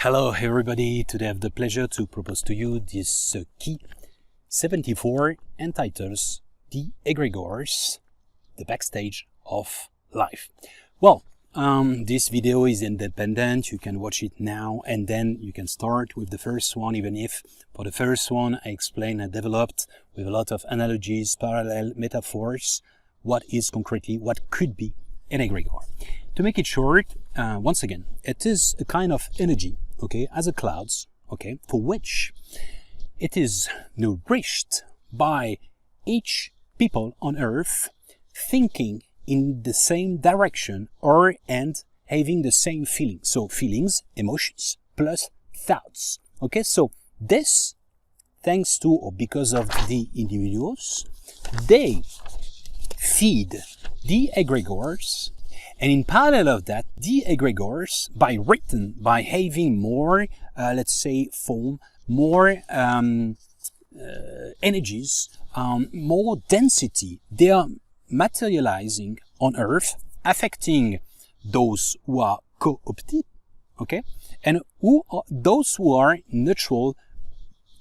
Hello everybody, today I have the pleasure to propose to you this key 74 entitled The Egregores, the backstage of life. Well, this video is independent, you can watch it now and then you can start with the first one, even if for the first one I explained and developed with a lot of analogies, parallel metaphors, what is concretely, what could be an egregore. To make it short, once again, it is a kind of energy, okay, as a clouds, okay, for which it is nourished by each people on earth thinking in the same direction and having the same feelings. So feelings, emotions, plus thoughts. Okay, so this, thanks to or because of the individuals, they feed the egregores. And in parallel of that, the egregores, by having more, let's say, form, more energies, more density, they are materializing on Earth, affecting those who are co-opted, okay, and those who are neutral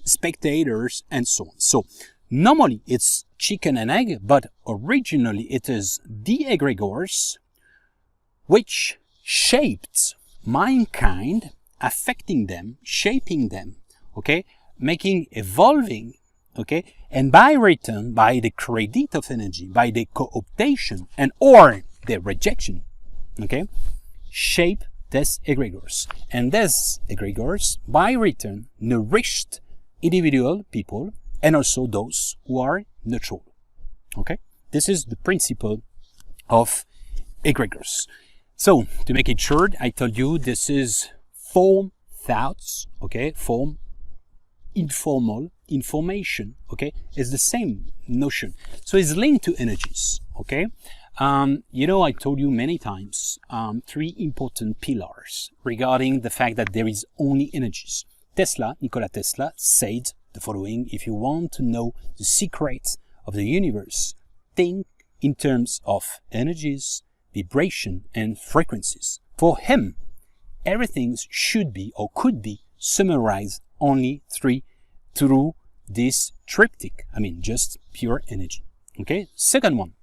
spectators and so on. So normally it's chicken and egg, but originally it is the egregores which shaped mankind, affecting them, shaping them, okay, evolving, okay, and by return, by the credit of energy, by the co-optation and or the rejection, okay, shape these egregores. And these egregores, by return, nourished individual people and also those who are neutral, okay. This is the principle of egregores. So, to make it short, I told you this is form thoughts, okay, form informal, information, okay, is the same notion. So it's linked to energies, okay. You know, I told you many times, three important pillars regarding the fact that there is only energies. Nikola Tesla said the following: if you want to know the secrets of the universe, think in terms of energies, vibration and frequencies. For him, everything should be or could be summarized only through this triptych. I mean, just pure energy. Okay. Second one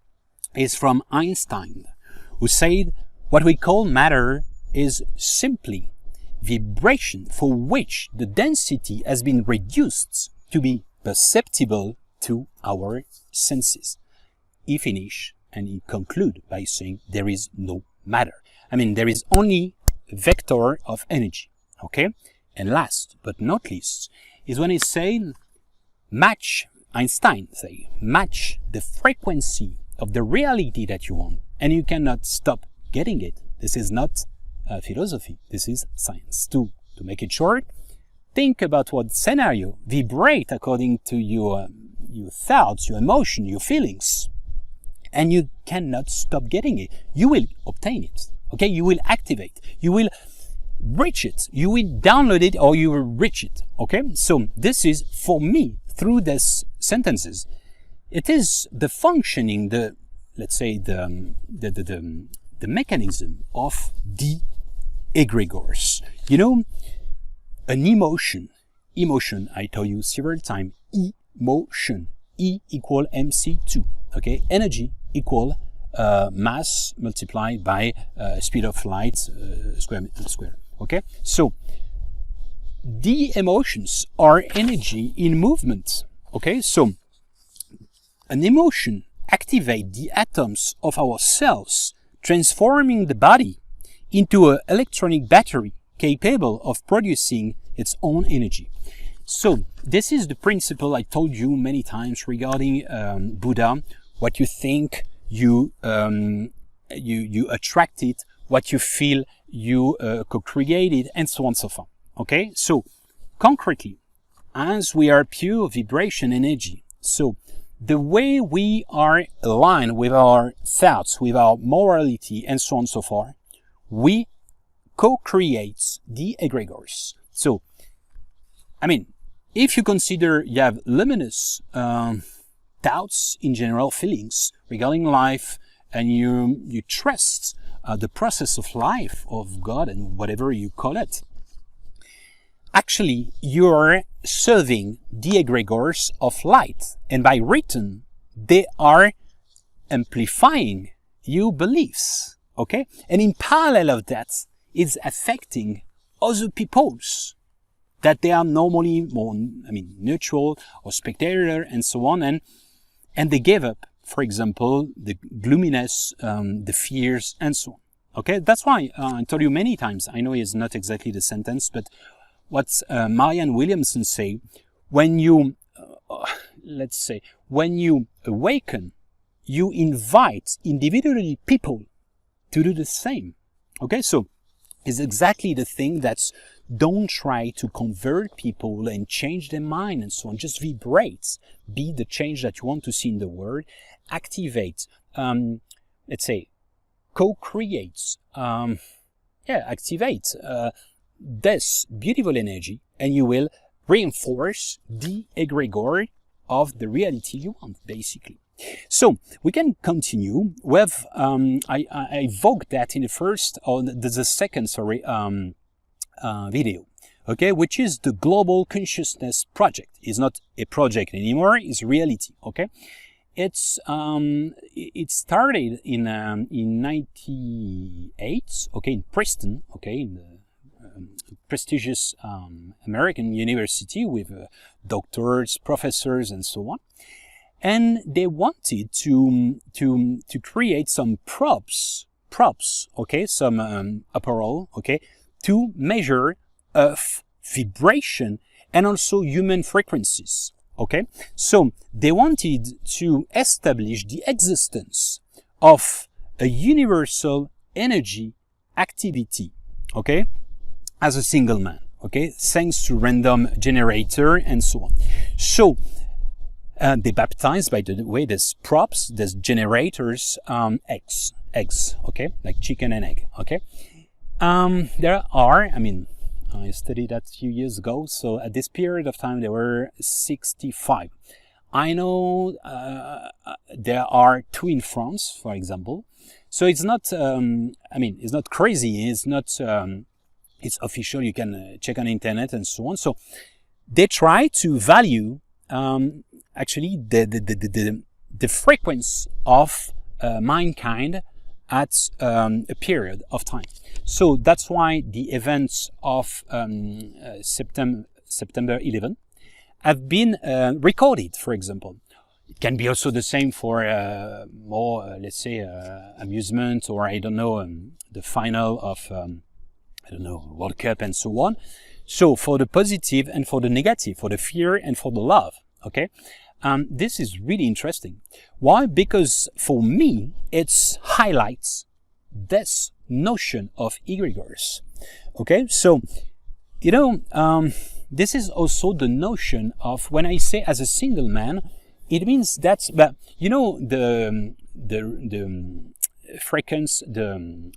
is from Einstein, who said what we call matter is simply vibration for which the density has been reduced to be perceptible to our senses. He finished and he conclude by saying there is no matter. I mean, there is only a vector of energy, okay? And last but not least is when he said Einstein say, match the frequency of the reality that you want and you cannot stop getting it. This is not philosophy, this is science. To make it short, think about what scenario vibrate according to your thoughts, your emotion, your feelings, and you cannot stop getting it. You will obtain it, okay? You will activate, you will reach it, you will download it, or you will reach it, okay? So this is, for me, through these sentences, it is the functioning, let's say the mechanism of the egregores. You know, an emotion, I told you several times, emotion, E equal mc2, okay? Energy equal mass multiplied by speed of light square, okay? So the emotions are energy in movement, okay? So an emotion activates the atoms of our cells, transforming the body into an electronic battery capable of producing its own energy. So this is the principle I told you many times regarding Buddha. What you think, you attract it. What you feel, you co-create it, and so on and so forth. Okay? So, concretely, as we are pure vibration energy, so the way we are aligned with our thoughts, with our morality, and so on and so forth, we co-create the egregores. So, I mean, if you consider you have luminous doubts in general, feelings regarding life, and you trust the process of life, of God, and whatever you call it, actually you're serving the egregores of light, and by return they are amplifying your beliefs, okay? And in parallel of that, it's affecting other peoples that they are normally more, neutral or spectator and so on, and they gave up, for example, the gloominess, the fears, and so on. Okay, that's why I told you many times, I know it's not exactly the sentence, but what Marianne Williamson say, when you, let's say, when you awaken, you invite individually people to do the same. Okay, so it's exactly the thing that's, don't try to convert people and change their mind and so on. Just vibrate, be the change that you want to see in the world, activate, let's say, co-create, activate this beautiful energy, and you will reinforce the egregore of the reality you want, basically. So we can continue with, I evoked that in the first, or the second, sorry, video, okay, which is the Global Consciousness Project. It's not a project anymore, it's reality, okay? It's, it started in 98, okay, in Princeton, okay, in the prestigious American university with doctors, professors, and so on. And they wanted to create some props, okay, some apparel, okay, to measure Earth vibration and also human frequencies, okay? So they wanted to establish the existence of a universal energy activity, okay, as a single man, okay, thanks to random generator and so on. So they baptized, by the way, there's props, there's generators, eggs, okay, like chicken and egg, okay. There are, I studied that a few years ago, so at this period of time there were 65. I know there are 2 in France, for example. So it's not, it's not crazy, it's not, it's official, you can check on internet and so on. So they try to value, actually, the frequency of mankind at a period of time. So that's why the events of September 11 have been recorded, I example. It can be also the same for more, let's say, amusement, or I don't know, the final of, I don't know, World Cup and so on. So for the positive and for the negative, for the fear and for the love, okay? This is really interesting. Why? Because for me, it highlights this notion of egregores. Okay, so, you know, this is also the notion of, when I say as a single man, it means that, but you know, the frequency, the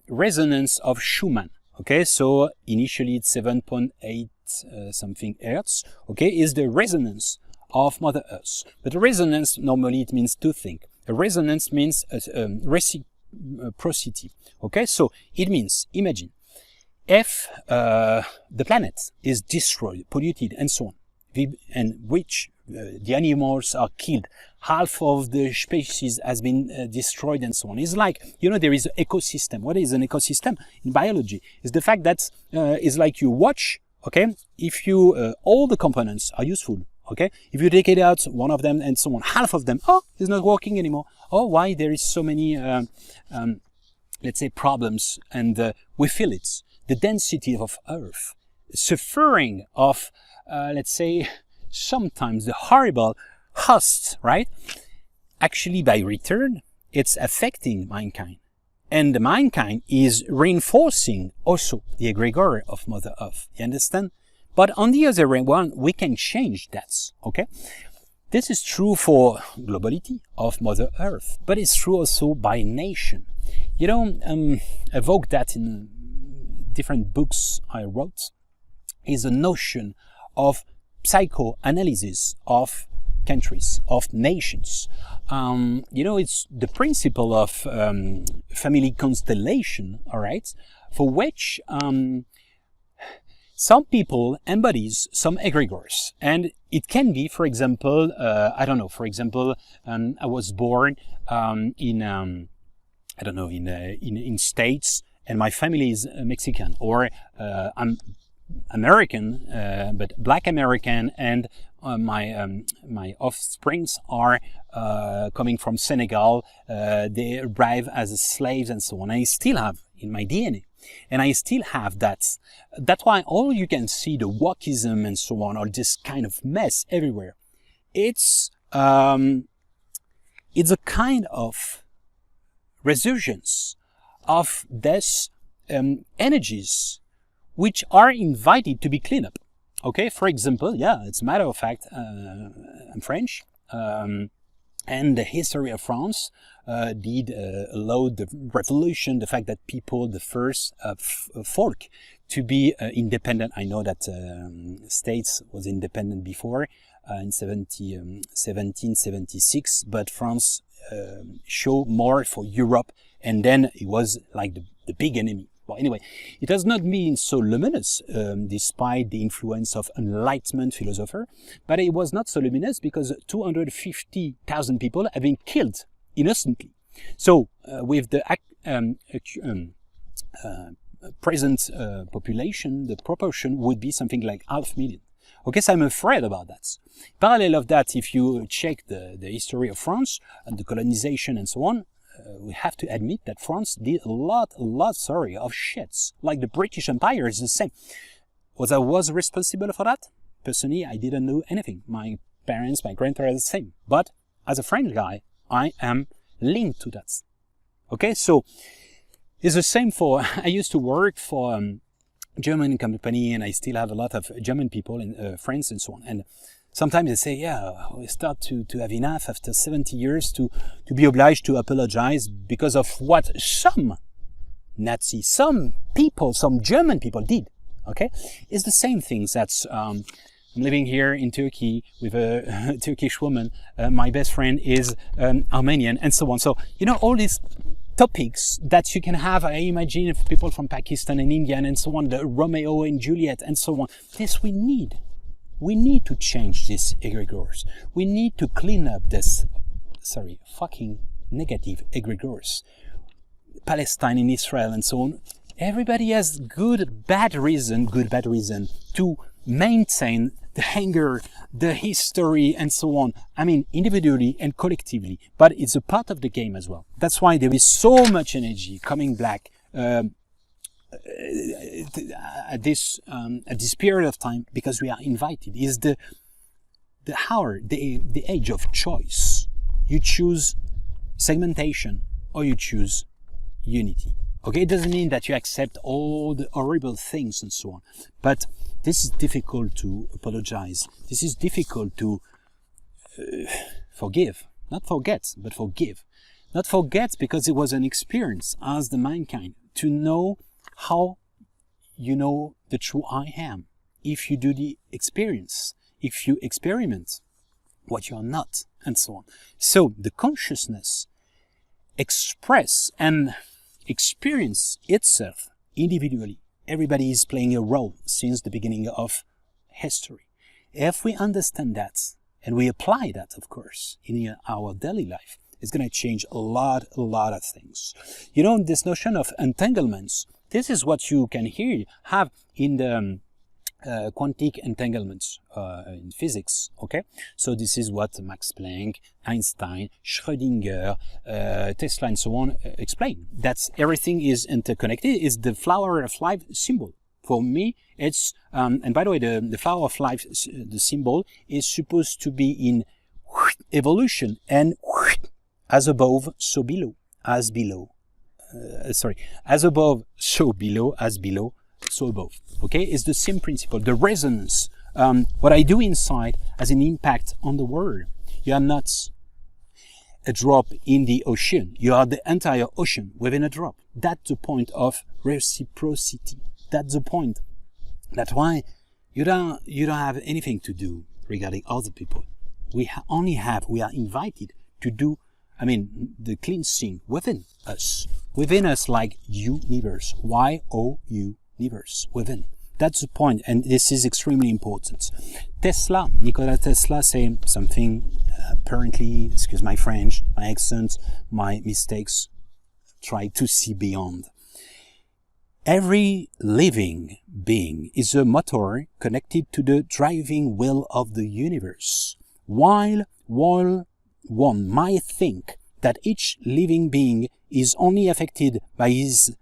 resonance of Schumann. Okay, so initially it's 7.8 something hertz, okay, is the resonance of Mother Earth. But resonance, normally it means 2 things. A resonance means reciprocity, okay, so it means, imagine, if the planet is destroyed, polluted, and so on, and which the animals are killed, half of the species has been destroyed and so on. It's like, you know, there is an ecosystem. What is an ecosystem in biology? It's the fact that it's like you watch, okay, if you, all the components are useful, okay, if you take it out, one of them and so on, half of them, oh, it's not working anymore. Oh, why? There is so many, let's say, problems, and we feel it. The density of Earth, suffering of, let's say, sometimes the horrible host, right? Actually, by return, it's affecting mankind. And the mankind is reinforcing also the egregore of Mother Earth. You understand? But on the other one, we can change that, okay? This is true for globality of Mother Earth, but it's true also by nation. You know, evoke that in different books I wrote, is a notion of psychoanalysis of countries, of nations. You know, it's the principle of family constellation, all right, for which some people embodies some egregores. And it can be, for example, I don't know, for example, I was born in, I don't know, in States, and my family is Mexican, or I'm American, but Black American, and my offsprings are coming from Senegal. They arrive as slaves and so on. I still have in my DNA, and I still have that. That's why all you can see, the wokeism and so on, or this kind of mess everywhere. It's a kind of resurgence of these energies which are invited to be cleaned up. Okay, for example, yeah, it's a matter of fact, I'm French, and the history of France did allow the revolution, the fact that people, the first folk to be independent. I know that States was independent before in 1776, but France showed more for Europe, and then it was like the big enemy. Well, anyway, it does not mean so luminous, despite the influence of Enlightenment philosopher, but it was not so luminous because 250,000 people have been killed innocently. So, with the present population, the proportion would be something like 500,000. Okay, so I'm afraid about that. Parallel of that, if you check the history of France and the colonization and so on, we have to admit that France did a lot, sorry, of shits. Like the British Empire is the same. Was I responsible for that? Personally, I didn't know anything. My parents, my grandparents are the same. But as a French guy, I am linked to that. Okay, so it's the same for, I used to work for German company, and I still have a lot of German people in France and so on. And sometimes they say, yeah, we start to have enough after 70 years to be obliged to apologize because of what some Nazis, some people, some German people did. Okay? It's the same thing that I'm living here in Turkey with a Turkish woman. My best friend is Armenian, and so on. So, you know, all these topics that you can have, I imagine, for people from Pakistan and India and so on, the Romeo and Juliet and so on. This we need. We need to change these egregores. We need to clean up this, fucking negative egregores. Palestine and Israel and so on. Everybody has good, bad reason to maintain the anger, the history and so on. I mean, individually and collectively, but it's a part of the game as well. That's why there is so much energy coming back at this period of time, because we are invited. Is the hour, the age of choice. You choose segmentation or you choose unity. Okay, it doesn't mean that you accept all the horrible things and so on, but this is difficult to apologize. This is difficult to forgive, not forget, but forgive. Not forget because it was an experience as the mankind to know how you know the true I am. If you do the experience, if you experiment what you are not, and so on. So the consciousness express and experience itself individually. Everybody is playing a role since the beginning of history. If we understand that, and we apply that, of course, in our daily life, it's going to change a lot of things. You know, this notion of entanglements, this is what you can have in the quantic entanglements in physics, okay? So this is what Max Planck, Einstein, Schrödinger, Tesla and so on explain. That's everything is interconnected. It's the flower of life symbol. For me, it's, and by the way, the flower of life, the symbol is supposed to be in evolution and as above, so below, as below. As above, so below, as below, so above. Okay, it's the same principle. The resonance, what I do inside has an impact on the world. You are not a drop in the ocean. You are the entire ocean within a drop. That's the point of reciprocity. That's the point. That's why you don't have anything to do regarding other people. we are invited to do, the cleansing within us like universe, Y-O-U, universe, within. That's the point, and this is extremely important. Nikola Tesla said something, apparently, excuse my French, my accent, my mistakes, try to see beyond. Every living being is a motor connected to the driving wheel of the universe. While one might think that each living being is only affected by his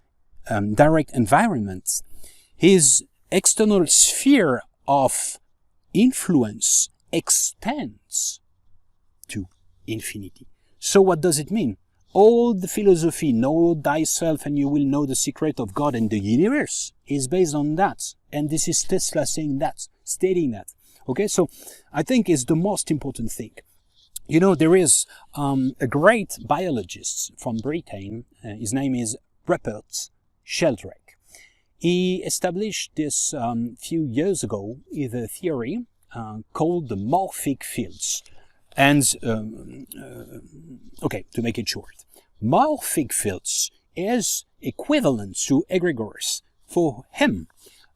direct environment, his external sphere of influence extends to infinity. So what does it mean? All the philosophy, know thyself and you will know the secret of God and the universe, is based on that. And this is Tesla saying that, stating that. Okay, so I think it's the most important thing. You know, there is a great biologist from Britain, his name is Rupert Sheldrake. He established this few years ago with a theory called the morphic fields. And, okay, to make it short, morphic fields is equivalent to egregores. For him,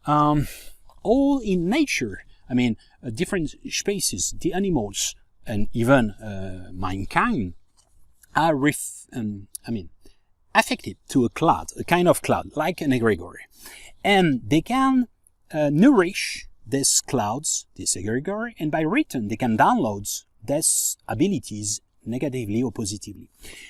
all in nature, different species, the animals, and even mankind, are affected to a cloud, a kind of cloud, like an egregore. And they can nourish these clouds, this egregore, and by return they can download these abilities negatively or positively.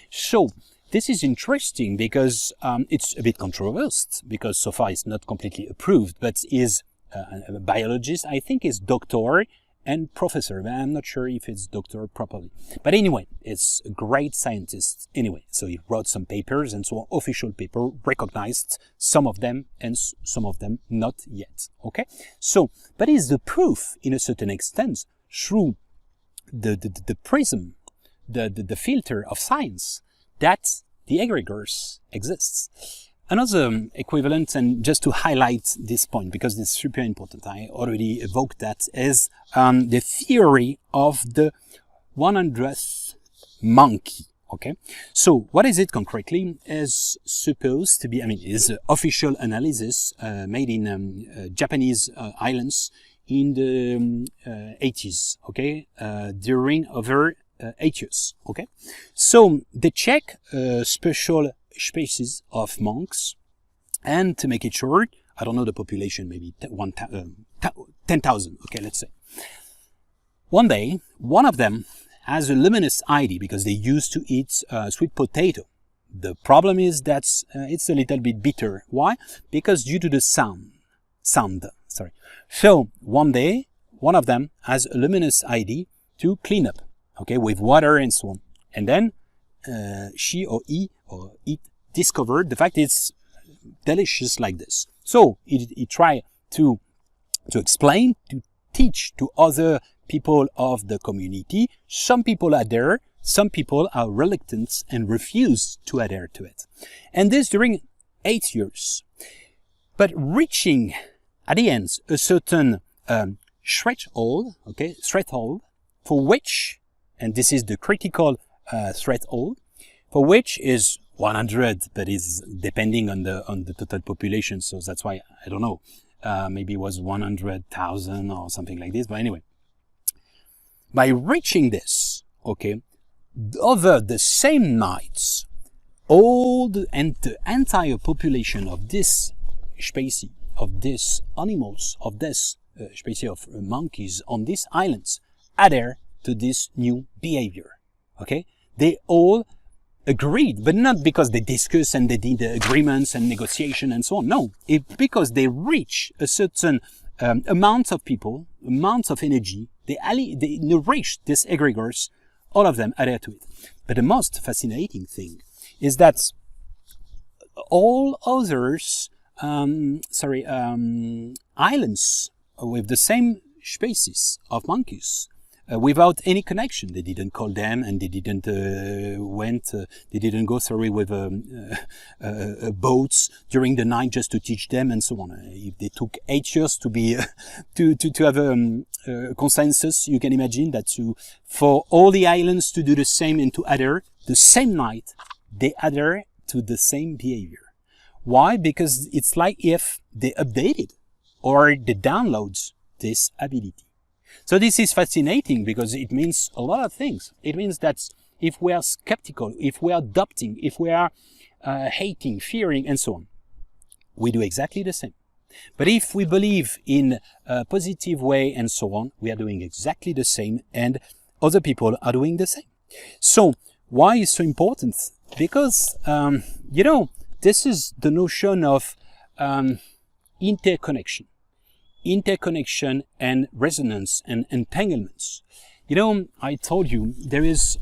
So this is interesting because it's a bit controversial, because so far it's not completely approved, but is a biologist, I think is doctor and professor, but I'm not sure if it's doctor properly. But anyway, it's a great scientist anyway. So he wrote some papers, and so official paper recognized some of them and some of them not yet. Okay? So, but is the proof in a certain extent through the prism, the filter of science, that the egregores exists. Another equivalent, and just to highlight this point, because it's super important, I already evoked that, is the theory of the 100th monkey. Okay, so what is it concretely? Is supposed to be, is an official analysis made in Japanese islands in the 80s. Okay, during over 8 years. Okay, so they check special species of monks, and to make it short, I don't know the population, maybe 10,000. Okay, let's say. One day, one of them has a luminous ID because they used to eat sweet potato. The problem is that it's a little bit bitter. Why? Because due to the sound. Sorry. So one day, one of them has a luminous ID to clean up, okay, with water and so on. And then she or he or it discovered the fact it's delicious like this. So he tried to explain, to teach to other people of the community. Some people adhere, some people are reluctant and refuse to adhere to it. And this during 8 years. But reaching at the end a certain threshold, okay, threshold for which, and this is the critical threshold, for which is 100, but is depending on the total population. So that's why I don't know. Maybe it was 100,000 or something like this. But anyway, by reaching this, okay, over the same nights, all the entire population of this species, of these animals, of this species of monkeys on these islands adhere to this new behavior. Okay, they all agreed, but not because they discussed and they did the agreements and negotiation and so on. No, because they reach a certain amount of people, amount of energy, they nourish these egregores, all of them adhere to it. But the most fascinating thing is that all others, islands with the same species of monkeys without any connection. They didn't call them, and they didn't they didn't go with boats during the night just to teach them and so on. If they took 8 years to be to have a consensus, you can imagine that for all the islands to do the same and to adhere the same night, they adhere to the same behavior. Why? Because it's like if they updated or they downloads this ability. So this is fascinating because it means a lot of things. It means that if we are skeptical, if we are doubting, if we are hating, fearing, and so on, we do exactly the same. But if we believe in a positive way and so on, we are doing exactly the same, and other people are doing the same. So why is so important? Because, this is the notion of interconnection and resonance and entanglements. I told you there is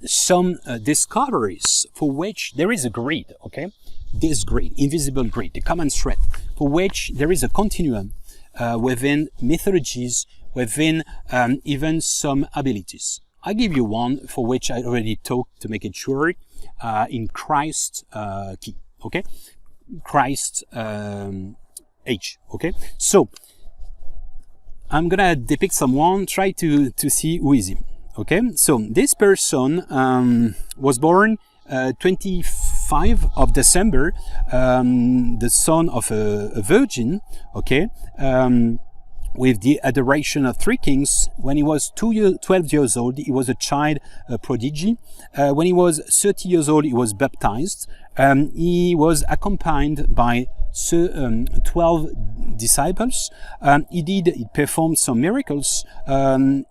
some discoveries for which there is a grid, okay? This grid, invisible grid, the common thread, for which there is a continuum within mythologies, within even some abilities. I give you one for which I already talked to make it sure, in Christ key, okay? Christ H, okay? So, I'm gonna depict someone, try to see who is he, okay? So, this person was born 25 of December, the son of a virgin, okay? With the adoration of three kings. When he was 12 years old, he was a child prodigy. When he was 30 years old, he was baptized. He was accompanied by 12 disciples. He performed some miracles.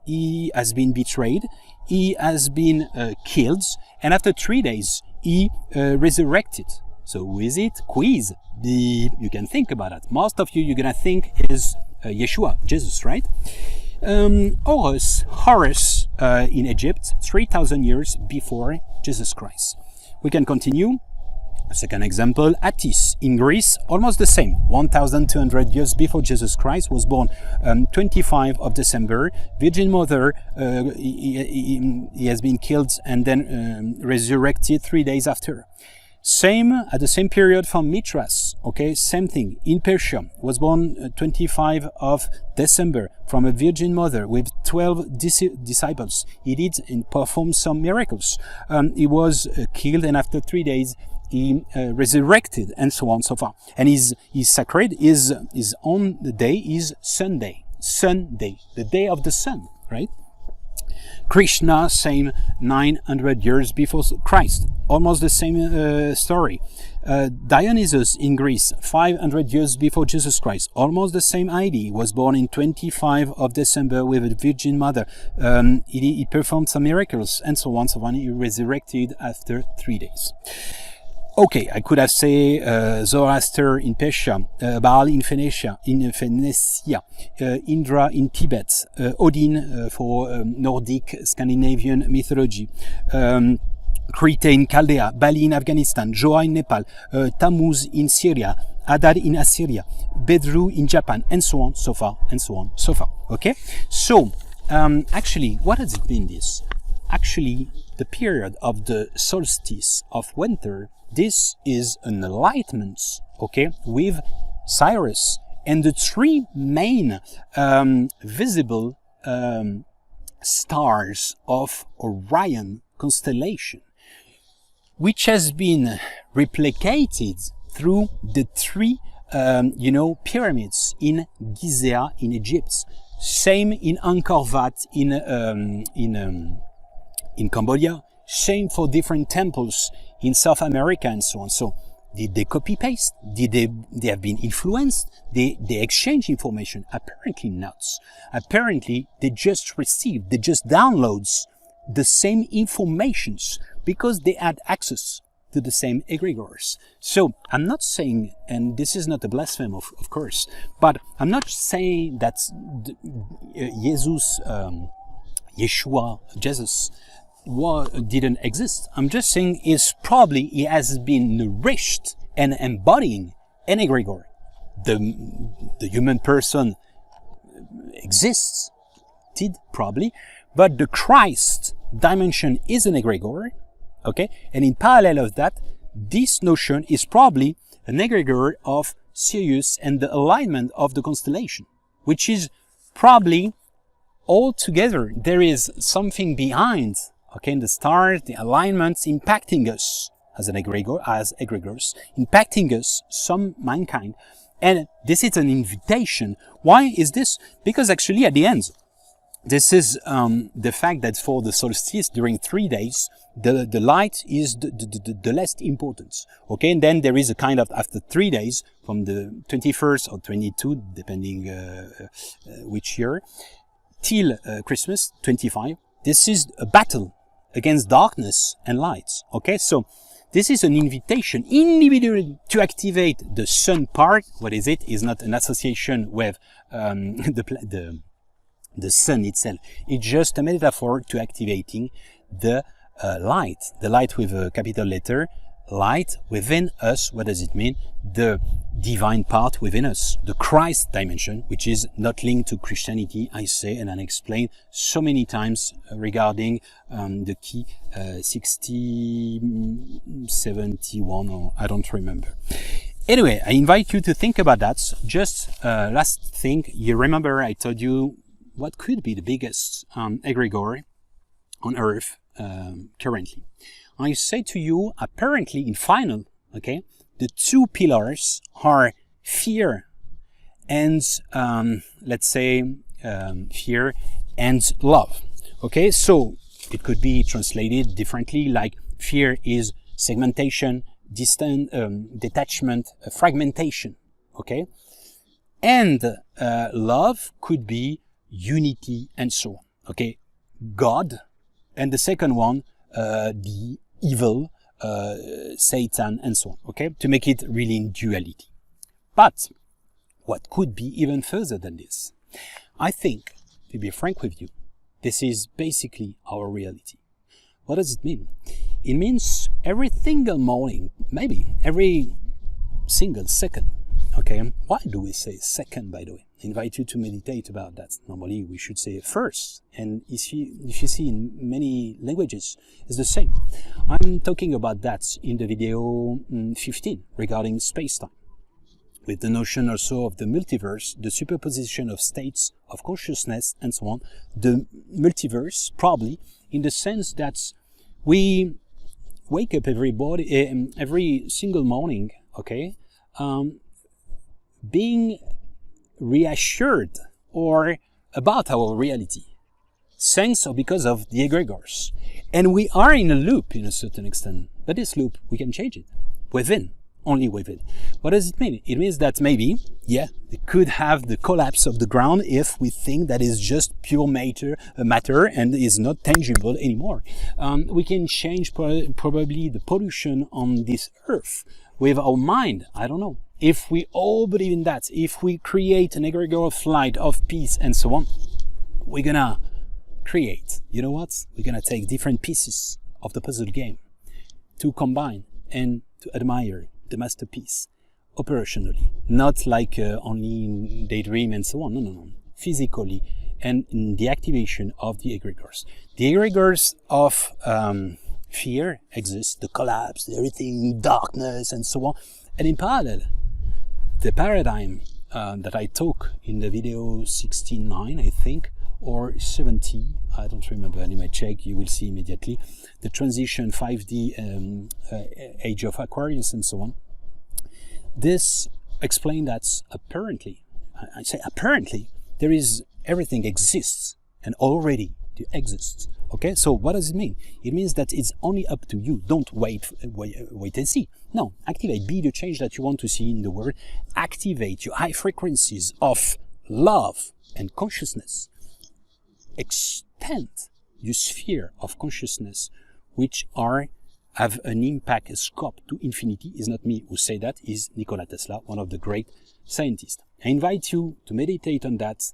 He has been betrayed. He has been killed. And after 3 days, he resurrected. So who is it? Quiz. You can think about that. Most of you're gonna think is Yeshua, Jesus, right? Horus in Egypt, 3,000 years before Jesus Christ. We can continue. Second example, Attis in Greece, almost the same. 1,200 years before Jesus Christ, was born 25 of December. Virgin Mother, he has been killed and then resurrected 3 days after. Same, at the same period for Mithras, okay, same thing, in Persia, was born 25 of December from a virgin mother with 12 disciples. He did and performed some miracles. He was killed, and after 3 days, he resurrected, and so on and so forth. And his sacred is on the day is Sunday, the day of the sun, right? Krishna, same 900 years before Christ, almost the same story. Dionysus in Greece, 500 years before Jesus Christ, almost the same idea. He was born in 25 of December with a virgin mother. He performed some miracles, and so on, so on. He resurrected after 3 days. Okay, I could have said Zoroaster in Persia, Baal in Phoenicia, Indra in Tibet, Odin for Nordic Scandinavian mythology, Crete in Chaldea, Bali in Afghanistan, Joa in Nepal, Tammuz in Syria, Adad in Assyria, Bedru in Japan, and so on, so far, and so on, so far. Okay? So, actually, what has it been this? Actually, the period of the solstice of winter, this is an enlightenment, okay, with Cyrus and the three main visible stars of Orion constellation, which has been replicated through the three, pyramids in Gizeh in Egypt. Same in Angkor Wat in Cambodia. Same for different temples in South America and so on. So did they copy paste? Did they have been influenced? They exchange information? Apparently not. Apparently they just downloads the same informations because they had access to the same egregores. So I'm not saying, and this is not a blasphemy of course, but I'm not saying that Jesus didn't exist. I'm just saying he has been nourished and embodying an egregore. The human person exists co-opted, probably, but the Christ dimension is an egregore, okay? And in parallel of that, this notion is probably an egregore of Sirius and the alignment of the constellation, which is probably all together. There is something behind, okay, in the stars, the alignments impacting us as an egregore, as egregores, impacting us, some mankind. And this is an invitation. Why is this? Because actually at the end, this is the fact that for the solstice during 3 days, the light is the less importance. Okay, and then there is a kind of, after 3 days, from the 21st or 22, depending which year, till Christmas, 25, this is a battle against darkness and light. Okay, so this is an invitation individually to activate the sun part. What is it? Is not an association with the sun itself. It's just a metaphor to activating the light with a capital letter, light within us. What does it mean? The divine part within us, the Christ dimension, which is not linked to Christianity, I say, and I explain so many times regarding the key 71, or I don't remember. Anyway, I invite you to think about that. Just last thing, you remember I told you what could be the biggest egregore on Earth currently. I say to you, apparently in final, okay, the two pillars are fear and, let's say, fear and love. Okay, so it could be translated differently, like fear is segmentation, detachment, fragmentation. Okay, and love could be unity and so on. Okay, God, and the second one, the evil, Satan, and so on, okay, to make it really in duality. But what could be even further than this? I think, to be frank with you, this is basically our reality. What does it mean? It means every single morning, maybe every single second, okay? Why do we say second, by the way? I invite you to meditate about that. Normally we should say first, and if you see in many languages, it's the same. I'm talking about that in the video 15 regarding space-time, with the notion also of the multiverse, the superposition of states of consciousness and so on. The multiverse, probably, in the sense that we wake up every single morning, okay, being reassured or about our reality, thanks or because of the egregores. And we are in a loop in a certain extent, but this loop, we can change it within, only within. What does it mean? It means that maybe, yeah, we could have the collapse of the ground if we think that is just pure matter and is not tangible anymore. We can change probably the pollution on this earth with our mind. I don't know. If we all believe in that, if we create an egregore of light, of peace, and so on, we're gonna create, you know what? We're gonna take different pieces of the puzzle game to combine and to admire the masterpiece operationally, not like only in daydream and so on. No. Physically, and in the activation of the egregores. The egregores of fear exist, the collapse, everything, darkness, and so on. And in parallel, the paradigm that I talk in the video 69, I think, or 70, I don't remember, and you might check, you will see immediately, the transition 5D age of Aquarius and so on. This explains that apparently, I say apparently, there is, everything exists and already exists. Okay, so what does it mean? It means that it's only up to you. Don't wait and see. No, activate, be the change that you want to see in the world. Activate your high frequencies of love and consciousness. Extend your sphere of consciousness, which have an impact, a scope to infinity. Is not me who say that, is Nikola Tesla, one of the great scientists. I invite you to meditate on that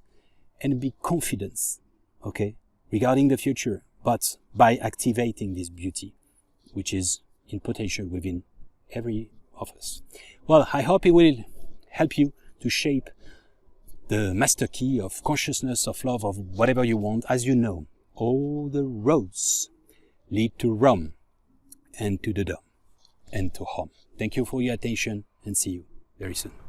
and be confident, okay, regarding the future, but by activating this beauty, which is in potential within every of us. Well, I hope it will help you to shape the master key of consciousness, of love, of whatever you want. As you know, all the roads lead to Rome and to the Dome and to home. Thank you for your attention and see you very soon.